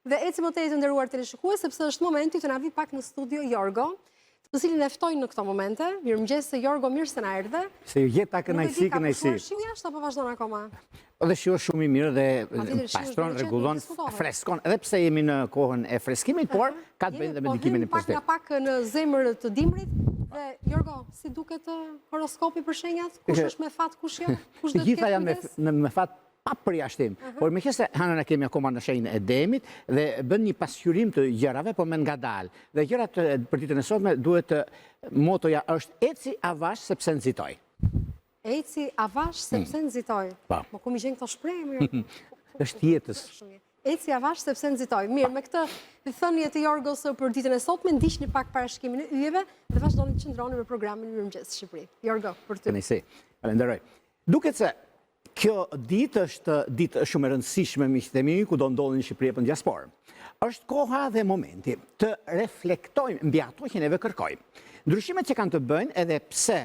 Dhe eci më tej të nderuar teleshikues, sepse është momenti të na vi pak në studio Jorgo, të cilin e ftojnë në këto momente. Mirëmëngjes se Jorgo, mirë se na erdhe. Se jeta kënaqësi. Nuk e di, ka shiu jashtë apo vazhdon akoma? Dhe shiu është shumë i mirë dhe pastron, rregullon, freskon. Edhe pse jemi në kohën e freskimit, por ka të bëjë dhe me ndikimin e pozitiv. Pak në zemër të dimrit. Dhe Jorgo, si duket horoskopi për shenjat? Kush është me fat, kush jo? Të gjitha janë me fat pa përjashtim. Por me qëse hanën e kemi akoma në shenjën e demit dhe bën një pasqyrim të gjërave, po me ngadalë. Dhe gjërat për ditën e sotme duhet motoja është eci avash sepse nxitoj. Eci avash sepse nxitoj. Po ku mi gjen këto shprehje mirë? Është jetës. Eci avash sepse nxitoj. Mirë, me këtë thënie të Jorgos për ditën e sotme ndiqni pak parashkimin e yjeve dhe vazhdoni të qëndroni me programin Mirëmëngjes Shqipëri. Jorgo, për ty. Nëse, falenderoj. Duket se kjo ditë është ditë shumë e rëndësishme, miqtë e mi, ku do ndodhin në Shqipëri apo në diasporë. Është koha dhe momenti të reflektojmë mbi ato që neve kërkojmë. Ndryshimet që kanë të bëjnë, edhe pse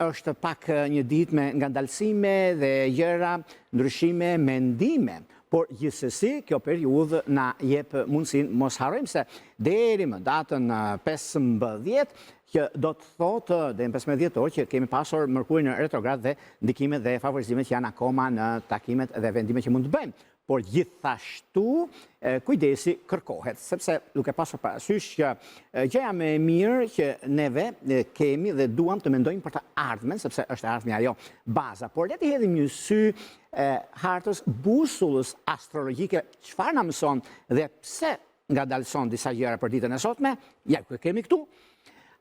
është pak një ditë me ngandalësime dhe gjëra, ndryshime, mendime, por gjithsesi kjo periudhë na jep mundësinë, mos harrojmë se deri më datën 15 që do të thotë dhe në 15 dhjetor që kemi pasur Mërkurin në retrograd dhe ndikimet dhe favorizimet që janë akoma në takimet dhe vendimet që mund të bëjmë. Por gjithashtu kujdesi kërkohet, sepse duke pasur parasysh që gjëja më e mirë që neve kemi dhe duam të mendojmë për të ardhmen, sepse është ardhmja ajo baza. Por le të hedhim një sy hartës busullës astrologjike, çfarë na mëson dhe pse ngadalson disa gjëra për ditën e sotme, ja ku kemi këtu.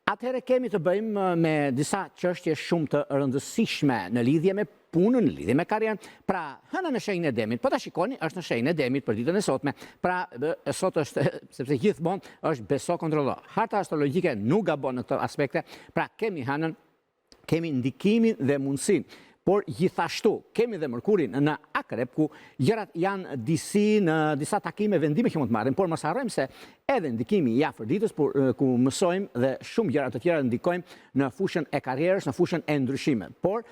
Atëherë kemi të bëjmë me disa çështje shumë të rëndësishme në lidhje me punën, në lidhje me karrierën. Pra, hëna në shenjën e demit, po ta shikoni, është në shenjën e demit për ditën e sotme. Pra, sot është, sepse gjithmonë është beso kontrollo. Harta astrologjike nuk gabon në këto aspekte. Pra, kemi hënën, kemi ndikimin dhe mundësinë. Por gjithashtu kemi dhe Mërkurin në Akrep, ku gjërat janë në disa takime vendime që mund të marrin, por mos harrojmë se edhe ndikimi i afër ditës, ku mësojmë dhe shumë gjëra të tjera ndikojmë në fushën e karrierës, në fushën e ndryshime. Por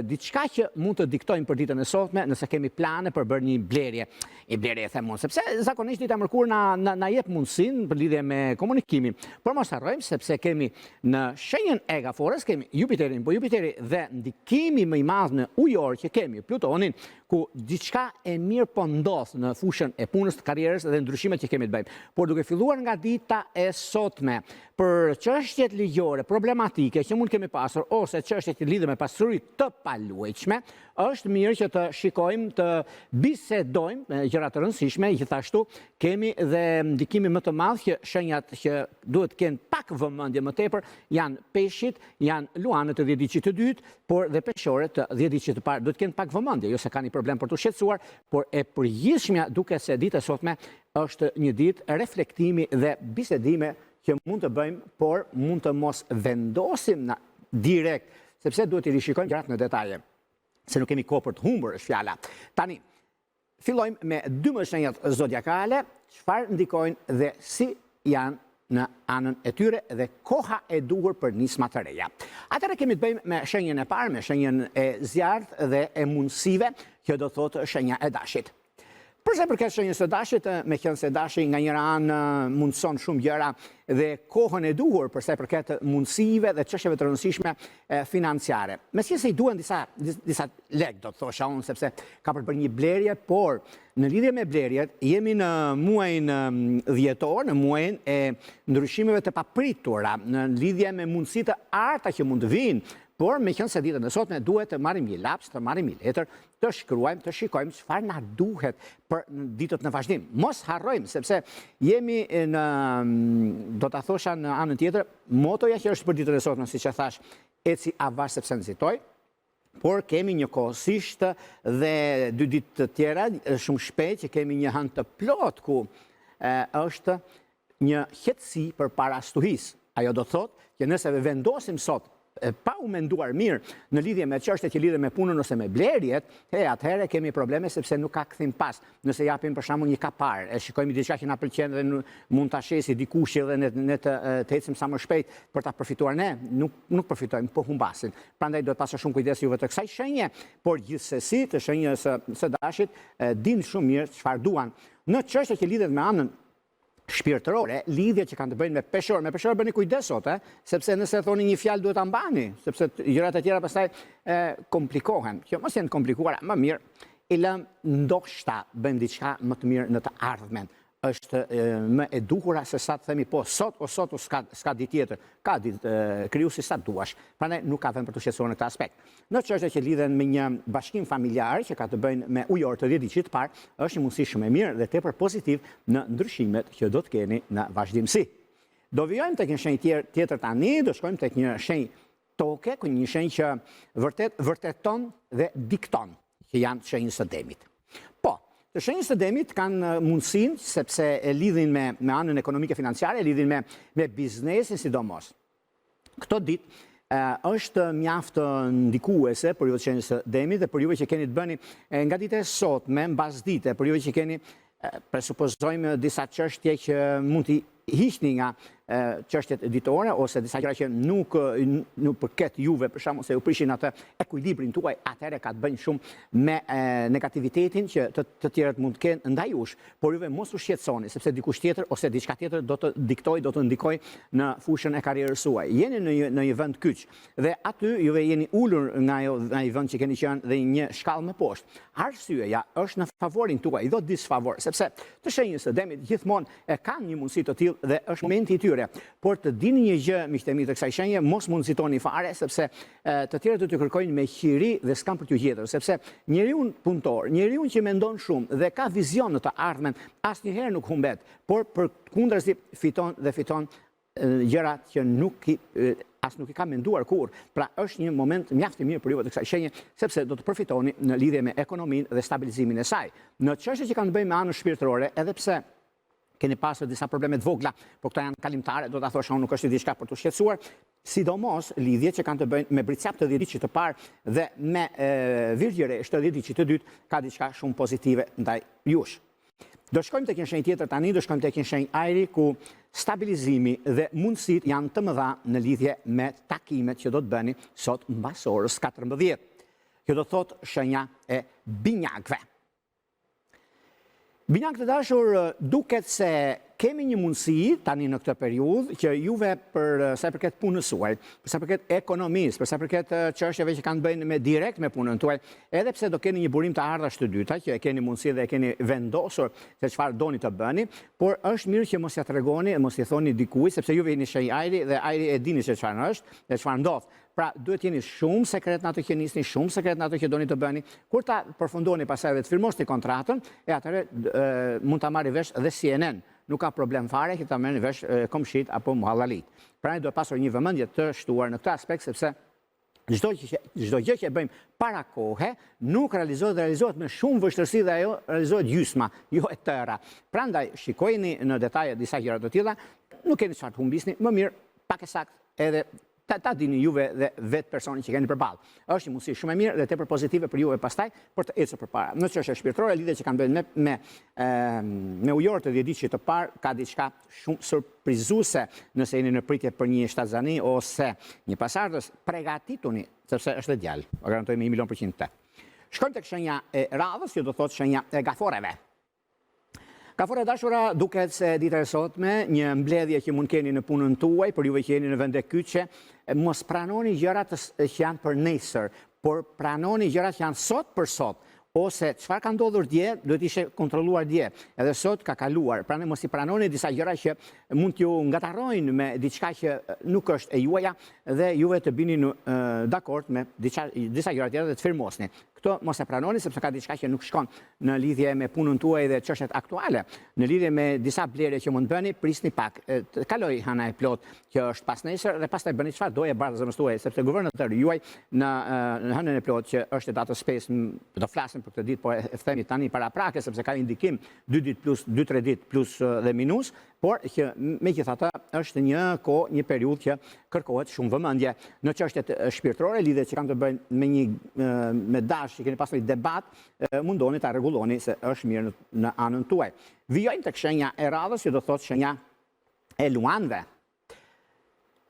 diçka që mund të diktojmë për ditën e sotme, nëse kemi plane për bërë një blerje. I blerje e them unë, sepse zakonisht dita Mërkur na jep mundësinë për lidhje me komunikimin. Por mos harrojmë sepse kemi në shenjën e Gaforës kemi Jupiterin, po Jupiteri dhe ndikimi më i madh në ujor që kemi Plutonin, ku diçka e mirë po ndodh në fushën e punës, të karrierës dhe ndryshimet që kemi të bëjmë. Por duke filluar nga dita e sotme, për çështjet ligjore, problematike që mund kemi pasur, ose çështjet që lidhen me pasuri të paluajtshme, është mirë që të shikojmë, të bisedojmë me gjëra të rëndësishme. Gjithashtu kemi dhe ndikimin më të madh që shenjat që duhet të kenë pak vëmendje më tepër janë peshqit, janë luanët të 10 diçit të dytë, por dhe peshqorët të 10 diçit të parë duhet të kenë pak vëmendje, jo se kanë problem për të shqetësuar, por e përgjithshmja duke se dita e sotme është një ditë reflektimi dhe bisedime që mund të bëjmë, por mund të mos vendosim direkt, sepse duhet të rishikojmë gjërat në detaje, se nuk kemi kohë për të humbur është fjala. Tani, fillojmë me 12 shenjat zodiakale, çfarë ndikojnë dhe si janë në anën e tyre dhe koha e duhur për nisma të reja. Atëherë kemi të bëjmë me shenjën e parë, me shenjën e zjarrit dhe e mundësive, që do thotë shenja e dashit. Përse përket shenjës së dashit, me qenë se dashi nga njëra anë mundson shumë gjëra dhe kohën e duhur përse përket mundësive dhe çështjeve të rëndësishme financiare. Megjithëse i duhen disa lek, do të thosha unë, sepse ka për bërë një blerje, por në lidhje me blerjet jemi në muajin dhjetor, në muajin e ndryshimeve të papritura, në lidhje me mundësi të arta që mund të vinë. Por me qenë se ditën e sotme duhet të marrim një laps, të marrim një letër, të shkruajmë, të shikojmë çfarë na duhet për ditët në vazhdim. Mos harrojmë, sepse jemi në, do ta thosha në anën tjetër, motoja që është për ditën e sotme, siç e thash, eci avash sepse nxitoj, por kemi një kohësisht dhe 2 ditë të tjera, shumë shpejt që kemi një hënë të plot ku është një qetësi përpara stuhisë. Ajo do thotë që nëse vendosim sot pa u menduar mirë në lidhje me çështje që lidhen me punën ose me blerjet, atëherë kemi probleme sepse nuk ka kthim pas. Nëse japim për shembull një kapar, e shikojmë diçka që na pëlqen dhe mund ta shesi dikush edhe ne të ecim sa më shpejt për ta përfituar ne, nuk përfitojmë, po humbasin. Prandaj duhet pasur shumë kujdes juve të kësaj shenje, por gjithsesi të shenjës së dashit din shumë mirë çfarë duan. Në çështje që lidhet me anën shpirtërore, lidhje që kanë të bëjnë me peshor. Me peshor bëni kujdes sot, sepse nëse thoni një fjalë duhet ta mbani, sepse gjërat e tjera pastaj komplikohen. Që mos janë komplikuara, më mirë i lëm ndoshta bëjmë diçka më të mirë në të ardhmen. Është më e duhura se sa të themi po sot o s'ka ditë tjetër. Ka ditë krijuesi sa duash. Prandaj nuk ka vend për të shqetësuar në këtë aspekt. Në çështje që lidhen me një bashkim familjar që ka të bëjnë me ujor të 10 diçit të parë, është një mundësi shumë e mirë dhe tepër pozitiv në ndryshimet që do të keni në vazhdimsi. Do vijojmë tek një shenjë tjetër tani, do shkojmë tek një shenjë toke, një shenjë që vërteton dhe dikton, që janë shenjës së demit. Të shenjës së demit kanë mundësinë, sepse e lidhin me anën ekonomike financiare, e lidhin me biznesin sidomos. Këto ditë është mjaft ndikuese për ju të shenjës së demit dhe për juve që keni të bëni nga dite sotme, mbas dite, për juve që keni presupozojmë disa çështje që mund t'i hiqni nga çështjet ditore ose disa gjëra që nuk përket juve, për shembull se u prishin atë ekuilibrin tuaj, atëherë ka të bëjë shumë me negativitetin që të tjerët mund të kenë ndaj jush, por juve mos u shqetësoni, sepse dikush tjetër ose diçka tjetër do të diktoj, do të ndikoj në fushën e karrierës suaj. Jeni në një vend kyç dhe aty juve jeni ulur nga ai vend që keni qenë dhe një shkallë më poshtë. Arsyeja është në favorin tuaj, do disfavor, sepse të shenjës së demit gjithmonë kanë një mundësi të tillë dhe është momenti i tyre. Por të dini një gjë, miqtë e mi të kësaj shenje, mos mund nxitoni fare, sepse të tjerët do t'ju kërkojnë me qiri dhe s'kan për t'ju gjetur, sepse njeriu punëtor, njeriu që mendon shumë dhe ka vizion në të ardhmen, asnjëherë nuk humbet, por përkundërzi fiton gjërat që nuk i ka menduar kur. Pra është një moment mjaft i mirë për ju të kësaj shenje, sepse do të përfitoni në lidhje me ekonominë dhe stabilizimin e saj. Në çështje që kanë të bëjnë me anën shpirtërore, edhe pse keni pasur disa probleme të vogla, por këto janë kalimtare, do ta thosh unë, nuk është diçka për të shqetësuar, sidomos lidhjet që kanë të bëjnë me britsap të 10 diçit të parë dhe me virgjëresh të 10 diçit të dytë, ka diçka shumë pozitive ndaj jush. Do shkojmë tek një shenjë tjetër tani, do shkojmë tek një shenjë ajri ku stabilizimi dhe mundësitë janë të mëdha në lidhje me takimet që do të bëni sot mbas orës 14. Kjo do thotë shenja e binjakëve. Binjakë të dashur, duket se kemi një mundësi tani në këtë periudhë që juve për sa i përket punës suaj, për sa i përket ekonomisë, për sa i përket çështjeve që kanë bëjnë me direkt me punën tuaj, edhe pse do keni një burim të ardhash të dyta, që e keni mundësi dhe e keni vendosur se çfarë doni të bëni, por është mirë që mos ja tregoni, mos i thoni dikujt, sepse juve jeni shenjë ajri dhe ajri e dini se çfarë është dhe çfarë ndodh. Pra, duhet jeni shumë sekret në ato që nisni, shumë sekret në ato që doni të bëni. Kur ta përfundoni pasaj dhe të firmosni kontratën, atëherë mund ta marrë vesh dhe CNN. Nuk ka problem fare që ta merrni vesh komshit apo muhallalit. Pra, duhet pasur një vëmendje të shtuar në këtë aspekt, sepse çdo gjë që bëjmë para kohe nuk realizohet me shumë vështirësi dhe ajo realizohet gjysma, jo e tëra. Prandaj shikojeni në detaje disa gjëra të tilla, nuk keni çfarë të humbisni, më mirë pak e saktë edhe ta dini juve dhe vetë personi që keni përballë. Është një mundësi shumë e mirë dhe tepër pozitive për juve pastaj për të ecur përpara. Në çështje shpirtërore, lidhje që kanë bënë me ujor të 10 diçit të parë, ka diçka shumë surprizuese nëse jeni në pritje për një shtatzani ose një pasardhës, përgatituni sepse është djalë. O garantoj me 1.000.000%. Shkojmë tek shenja e radhës, që do thotë shenja e gaforeve. Gafore dashura, duket se dita e sotme, një mbledhje që mund keni në punën tuaj, për juve që jeni në vende kyçe, mos pranoni gjërat që janë për nesër, por pranoni gjërat që janë sot për sot. Ose çfarë ka ndodhur dje, duhet ishe kontrolluar dje, edhe sot ka kaluar. Prandaj mos i pranoni disa gjëra që mund t'ju ngatarrojnë me diçka që nuk është e juaja dhe juve të bini dakord me disa gjëra tjera dhe të firmosni. Këto Këto mos e pranoni sepse ka diçka që nuk shkon në lidhje me punën tuaj dhe çështjet aktuale. Në lidhje me disa blerje që mund bëni, prisni pak. Kaloj hana e plot që është pas nesër dhe pastaj bëni çfarë doje bardhë zemrës tuaj, sepse guvernatori juaj në hënën e plot që është e datës 5, do flasim për këtë ditë, po e themi tani paraprake sepse ka indikim 2 ditë plus 2-3 ditë plus dhe minus, por që megjithatë është një kohë, një periudhë që kërkohet shumë vëmendje në çështjet shpirtërore, lidhje që kanë të bëjnë me dash, që keni pasur një debat, mundoni ta rregulloni se është mirë në anën tuaj. Vijojmë tek shenja e radhës, që do thotë shenja e luanëve.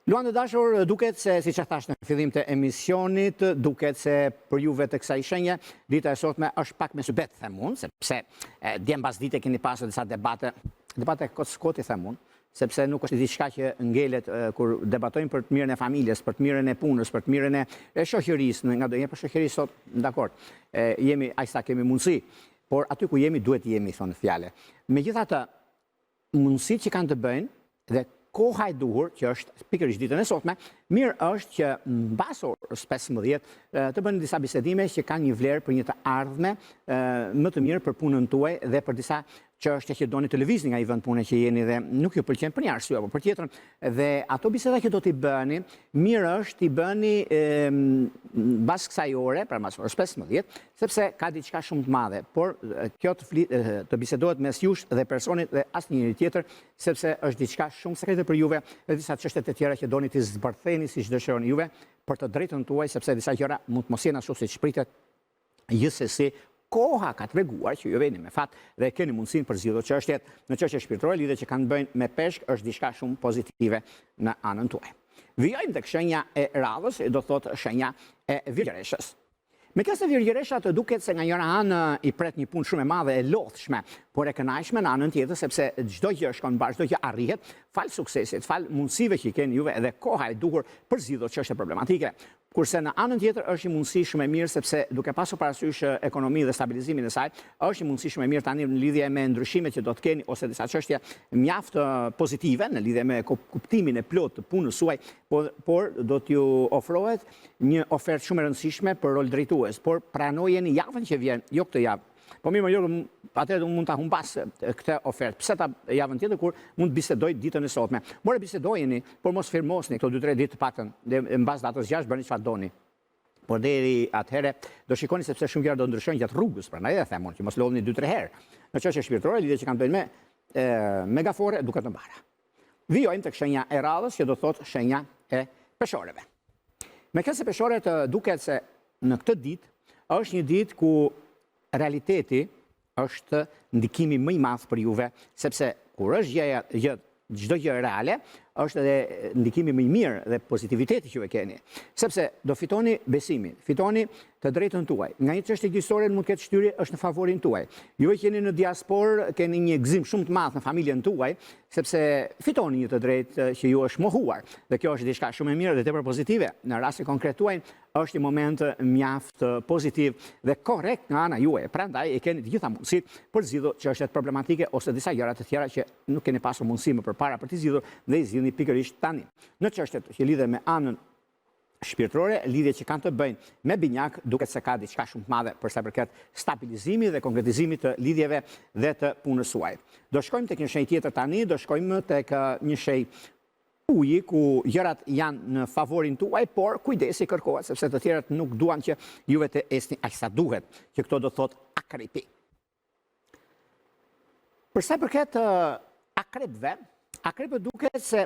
Luanë dashur, duket se, si që thash në fillim të emisionit, duket se për juve të kësaj shenje, dita e sotme është pak me subet, them unë, sepse djem pas dite keni pasur disa debate koti, them unë, sepse nuk është diçka që ngelet kur debatojmë për të mirën e familjes, për të mirën e punës, për të mirën e shoqërisë, nga do jemi për shoqërisë sot, dakord, jemi aq sa kemi mundësi, por aty ku jemi duhet jemi, thonë fjale. Megjithatë, mundësitë që kanë të bëjnë dhe koha e duhur, që është pikërisht ditën e sotme, mirë është që mbas orës 15 të bëni disa bisedime që kanë një vlerë për një të ardhme më të mirë për punën tuaj dhe për disa çështje që doni të lëvizni nga i vend pune që jeni dhe nuk ju pëlqen për një arsye apo për tjetrën. Dhe ato biseda që do t'i bëni, mirë është t'i bëni mbas kësaj ore, pra mbas orës 15, sepse ka diçka shumë të madhe, por kjo të bisedohet mes jush dhe personit dhe asnjëri tjetër, sepse është diçka shumë sekrete për juve dhe disa çështje të tjera që doni t'i zbërtheni siç dëshironi juve për të drejtën tuaj, sepse disa gjëra mund të mos jenë ashtu siç pritet. Gjithsesi, koha ka treguar që ju veni me fat dhe keni mundësinë për zgjidhur çështjet në çështje shpirtërore lidhje që kanë bëjnë me peshk, është diçka shumë pozitive në anën tuaj. Vijojmë tek shenja e radhës, do thotë shenja e Virgjëreshës. Me kësë Virgjëresha të duket se nga njëra anë i pret një punë shumë e madhe e lodhshme, por e kënaqshme në anën tjetër sepse çdo gjë shkon bashkë, çdo gjë arrihet fal suksesit, fal mundësive që keni juve edhe koha e duhur për zgjidhur çështje problematike. Kurse në anën tjetër është një mundësi shumë e mirë sepse duke pasur parasysh ekonominë dhe stabilizimin e saj, është një mundësi shumë e mirë tani në lidhje me ndryshimet që do të keni ose disa çështje mjaft pozitive në lidhje me kuptimin e plot të punës suaj, por do t'ju ofrohet një ofertë shumë e rëndësishme për rol drejtues, por pranojeni javën që vjen, jo këtë javë. Po mirë, jo, atëherë unë mund ta humbas këtë ofertë. Pse ta javën tjetër kur mund të bisedoj ditën e sotme. More bisedojeni, por mos firmosni këto 2-3 ditë të paktën, dhe mbas datës 6 bëni çfarë doni. Por deri atëherë do shikoni sepse shumë gjëra do ndryshojnë gjatë rrugës, prandaj e them unë që mos lodhni 2-3 herë. Në çështje shpirtërore, lidhje që kanë bënë me megafore duket të mbara. Vijojmë tek shenja e radhës, që do thotë shenja e peshoreve. Me kësaj peshore të duket se në këtë ditë është një ditë ku realiteti është ndikimi më i madh për juve, sepse kur është çdo gjë reale, është edhe ndikimi më i mirë dhe pozitiviteti që ju e keni. Sepse do fitoni besimin, fitoni të drejtën tuaj. Nga një çështje gjyqësore mund të ketë shtyri është në favorin tuaj. Ju e keni në diasporë, keni një gëzim shumë të madh në familjen tuaj, sepse fitoni një të drejtë që ju është mohuar. Dhe kjo është diçka shumë e mirë dhe tepër pozitive. Në rastin konkret tuaj është një moment mjaft pozitiv dhe korrekt nga ana juaj. Prandaj e keni të gjitha mundësitë për zgjidhur çështjet problematike ose disa gjëra të tjera që nuk keni pasur mundësi më përpara për të zgjidhur dhe i zgjidhni pikërisht tani. Në çështjet që lidhen me anën shpirtërore, lidhje që kanë të bëjnë me binjak, duket se ka diçka shumë të madhe për sa i përket stabilizimit dhe konkretizimit të lidhjeve dhe të punës suaj. Do shkojmë tek një shenjë tjetër tani, do shkojmë tek një shenjë uji ku gjërat janë në favorin tuaj, por kujdesi kërkohet sepse të tjerat nuk duan që juve të esni aq sa duhet, që këto do thotë akrepi. Për sa i përket akrepëve, akrepët duket se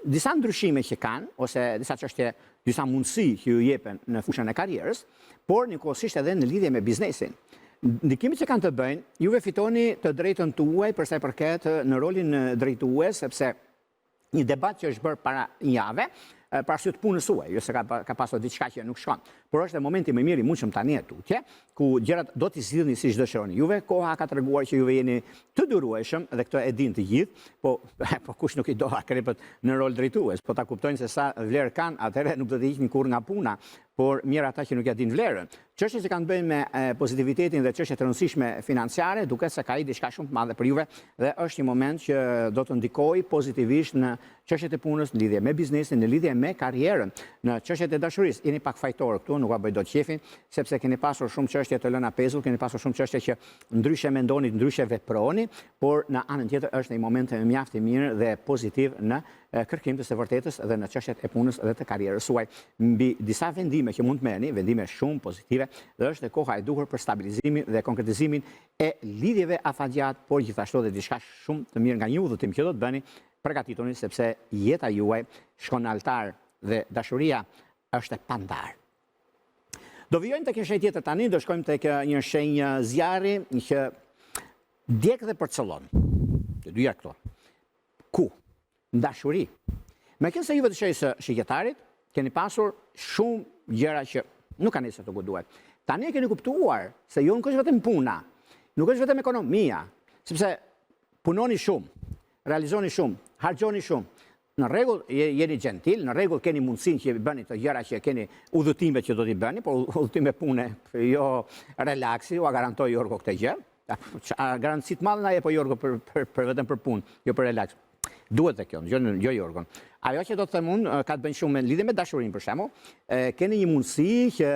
disa ndryshime që kanë, ose disa çështje, disa mundësi që ju jepen në fushën e karrierës, por njëkohësisht edhe në lidhje me biznesin. Ndikimit që kanë të bëjnë, juve fitoni të drejtën tuaj për sa i përket në rolin drejtues, sepse një debat që është bërë para një jave, për arsye të punës suaj, jo se ka pasur diçka që nuk shkon. Por është momenti më mirë i mundshëm tani e tutje, ku gjërat do t'i zgjidhni siç dëshironi juve. Koha ka treguar që juve jeni të durueshëm dhe këtë e dinë të gjithë, po kush nuk i do akrepët në rol drejtues, po ta kuptojnë se sa vlerë kanë, atëherë nuk do të hiqni kurrë nga puna, por mirë ata që nuk ja dinë vlerën. Çështjet që kanë bënë me pozitivitetin dhe çështjet e rëndësishme financiare, duket se ka diçka shumë të madhe për juve dhe është një moment që do të ndikojë pozitivisht në çështjet e punës, në lidhje me biznesin, në lidhje me karrierën, në çështjet e dashurisë. Jeni pak fajtor këtu, ju nuk ka bëj dot qefin, sepse keni pasur shumë çështje të lëna pezull, keni pasur shumë çështje që ndryshe mendoni, ndryshe veproni, por në anën tjetër është një moment mjaft i mirë dhe pozitiv në kërkim të së vërtetës dhe në çështjet e punës dhe të karrierës suaj. Mbi disa vendime që mund të merrni, vendime shumë pozitive, dhe është koha e duhur për stabilizimin dhe konkretizimin e lidhjeve afatgjat, por gjithashtu edhe diçka shumë të mirë nga një udhëtim që do të bëni, përgatituni sepse jeta juaj shkon në altar dhe dashuria është e pandar. Do vijojmë tek një shenjë tjetër tani, do shkojmë tek një shenjë zjarri që djeg dhe përcëllon. Të dyja këto. Ku? Dashuri. Me kënë se juve të shenjë së shikjetarit, keni pasur shumë gjëra që nuk kanë nisur të guduar. Tani keni kuptuar se jo nuk është vetëm puna, nuk është vetëm ekonomia, sepse punoni shumë, realizoni shumë, harxhoni shumë. Në rregull jeni gentil, në rregull keni mundësinë që bëni të gjëra që keni udhëtimet që do t'i bëni, por udhëtime pune, jo relaksi, u garantoj Jorgo këtë gjë. Garancit madhe na jep Jorgo për vetëm për punë, jo për relaks. Duhet dhe kjo, jo Jorgon. Ajo që do të them unë ka të bëjë shumë me lidhje me dashurinë për shembull, keni një mundësi që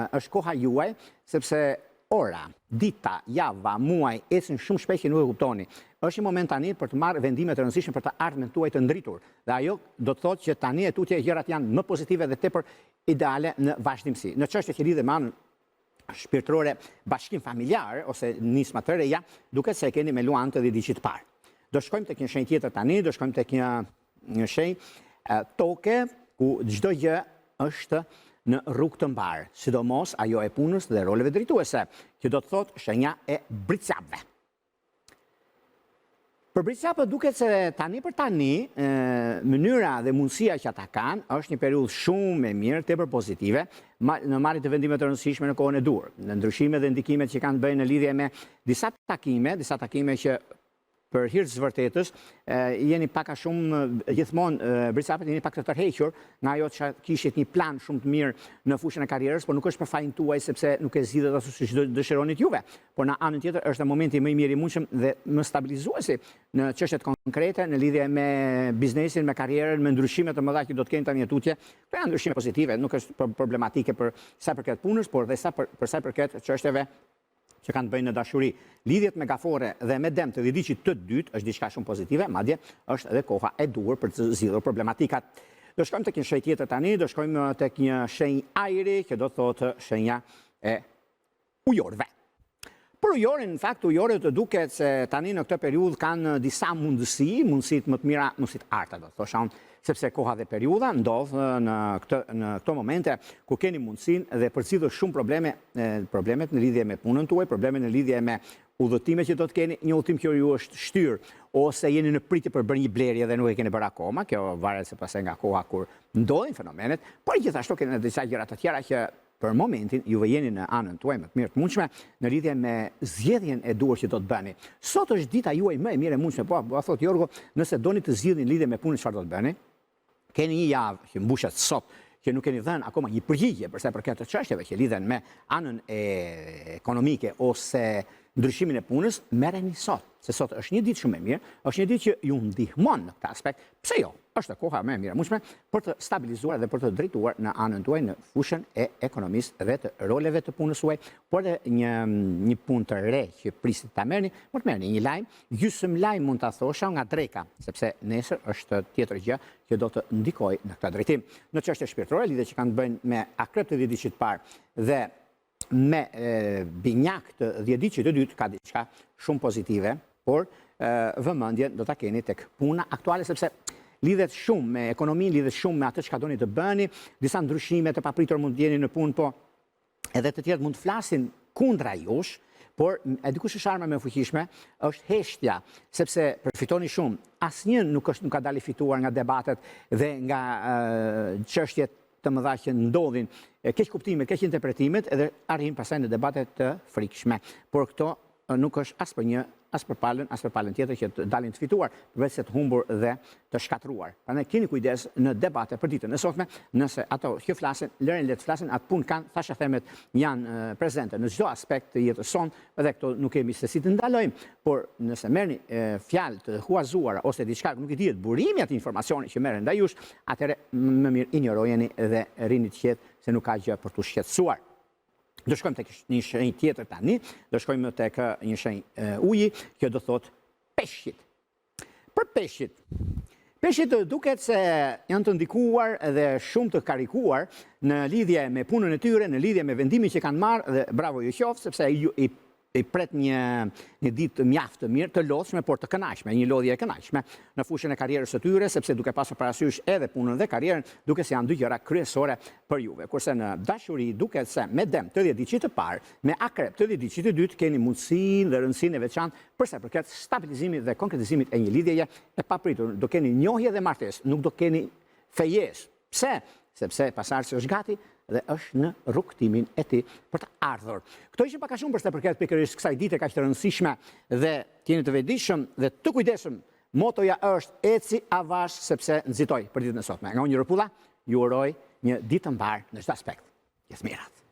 është koha juaj, sepse ora, dita, java, muaj ecin shumë shpejt që nuk e kuptoni. Është një moment tani për të marrë vendime të rëndësishme për të ardhmen tuaj të ndritur. Dhe ajo do të thotë që tani e tutje gjërat janë më pozitive dhe tepër ideale në vazhdimsi. Në çështje që lidhen me anën shpirtërore, bashkim familjar ose nisma të reja, duket se keni me luantë dhe diçit parë. Do shkojmë tek një shenjë tjetër tani, do shkojmë tek një shenjë toke ku çdo gjë është në rrugë të mbarë, sidomos ajo e punës dhe roleve drejtuese, që do të thotë shenja e bricapëve. Për bricapët duket se tani për tani, mënyra dhe mundësia që ata kanë është një periudhë shumë e mirë, tepër pozitive, në marrje të vendime të rëndësishme në kohën e dur, në ndryshimet dhe ndikimet që kanë bëjë në lidhje me disa takime që për hir të së vërtetës, jeni pak a shumë gjithmonë bricapët jeni pak të tërhequr nga ajo që kishit një plan shumë të mirë në fushën e karrierës, por nuk është për fajin tuaj sepse nuk e zgjidhet ashtu siç dëshironit juve. Por në anën tjetër është momenti më i mirë i mundshëm dhe më stabilizuesi në çështjet konkrete në lidhje me biznesin, me karrierën, me ndryshimet të mëdha që do të kenë tani tutje. Këto janë ndryshime pozitive, nuk është problematike për sa i përket punës, por dhe për sa i përket çështjeve që kanë bëjnë në dashuri. Lidhjet me gafore dhe me dëm të dhëdiqit të dytë është diçka shumë pozitive, madje është edhe koha e duhur për të zgjidhur problematikat. Do shkojmë tek një shenjë tjetër tani, do shkojmë tek një shenjë ajri, që do thotë shenja e ujorëve. Për ujorin, në fakt, ujorët duket se tani në këtë periudhë kanë disa mundësit më të mira, mundësit arta, do të thosha unë, sepse koha dhe periudha ndodh në këto momente ku keni mundësinë dhe përcjellë shumë problemet në lidhje me punën tuaj, probleme në lidhje me udhëtimet që do të keni, një udhëtim që ju është shtyr, ose jeni në pritje për bërë një blerje dhe nuk e keni bërë akoma, kjo varet se pastaj nga koha kur ndodhin fenomenet, por gjithashtu keni disa gjëra të tjera që për momentin juve jeni në anën tuaj më të mirë të mundshme në lidhje me zgjedhjen e duhur që do të bëni. Sot është dita juaj më e mirë e mundshme, po thotë Jorgo, nëse doni të zgjidhni lidhje me punën, çfarë do të bëni? Keni një javë që mbushet sot, që nuk keni dhënë akoma një përgjigje për sa i përket të çështjeve që lidhen me anën ekonomike ose ndryshimin e punës, merreni sot, se sot është një ditë shumë e mirë, është një ditë që ju ndihmon në këtë aspekt. Pse jo? Është koha më e mirë e mundshme për të stabilizuar dhe për të drejtuar në anën tuaj në fushën e ekonomisë dhe të roleve të punës suaj, por edhe një punë të re që prisit ta merrni, mund të merrni një lajm, gjysmë lajm mund ta thosha nga dreka, sepse nesër është tjetër gjë që do të ndikojë në këtë drejtim. Në çështje shpirtërore, lidhje që kanë të bëjnë me akrep të dhjediqit parë dhe me binjak të dhjediqit të dytë ka diçka shumë pozitive, por vëmendjen do ta keni tek puna aktuale, sepse lidhet shumë me ekonominë, lidhet shumë me atë çka doni të bëni, disa ndryshime të papritur mund të jeni në punë, po edhe të tjerët mund të flasin kundra jush, por e dikush është arma më e fuqishme, është heshtja, sepse përfitoni shumë. Asnjë nuk ka dalë i fituar nga debatet dhe nga çështjet të mëdha që ndodhin, keq kuptimet, keq interpretimet, edhe arrin pastaj në debate të frikshme. Por këto nuk është as për një as për palën tjetër që të dalin të fituar, përveç se të humbur dhe të shkatruar. Prandaj keni kujdes në debate për ditën e sotme, nëse ato që flasin, lërin le të flasin, atë punë kanë, thasha themet janë prezente në çdo aspekt të jetës sonë, edhe këto nuk kemi se si të ndalojmë, por nëse merrni fjalë të huazuara ose diçka nuk i dihet burimi atë informacioni që merren ndaj jush, atëherë më mirë injorojeni dhe rini të qetë se nuk ka gjë për të shqetësuar. Do shkojmë tek një shenjë tjetër tani, do shkojmë tek një shenjë uji, që do thotë peshqit. Për peshqit. Peshqit duket se janë të ndikuar dhe shumë të karikuar në lidhje me punën e tyre, në lidhje me vendimin që kanë marrë dhe bravo ju qoftë, sepse i pret një ditë mjaft të mirë, të lodhshme, por të kënaqshme, një lodhje e kënaqshme në fushën e karrierës së tyre, sepse duke pasur parasysh edhe punën dhe karrierën, duke se janë dy gjëra kryesore për juve. Kurse në dashuri duket se me dem të 10 ditë të parë, me akrep të 10 ditë të dytë, keni mundësinë dhe rëndësinë e veçantë për sa përket stabilizimit dhe konkretizimit e një lidhjeje e papritur. Do keni njohje dhe martesë, nuk do keni fejesë. Pse? Sepse pasardhësi është gati dhe është në rrugtimin e tij për të ardhur. Këto ishin pak a shumë për sa përket pikërisht kësaj dite kaq të rëndësishme dhe jeni të vetëdijshëm dhe të kujdesshëm. Motoja është eci avash sepse nxitoj për ditën e sotme. Nga unë Ropulla, ju uroj një ditë të mbar në çdo aspekt. Jesmirat.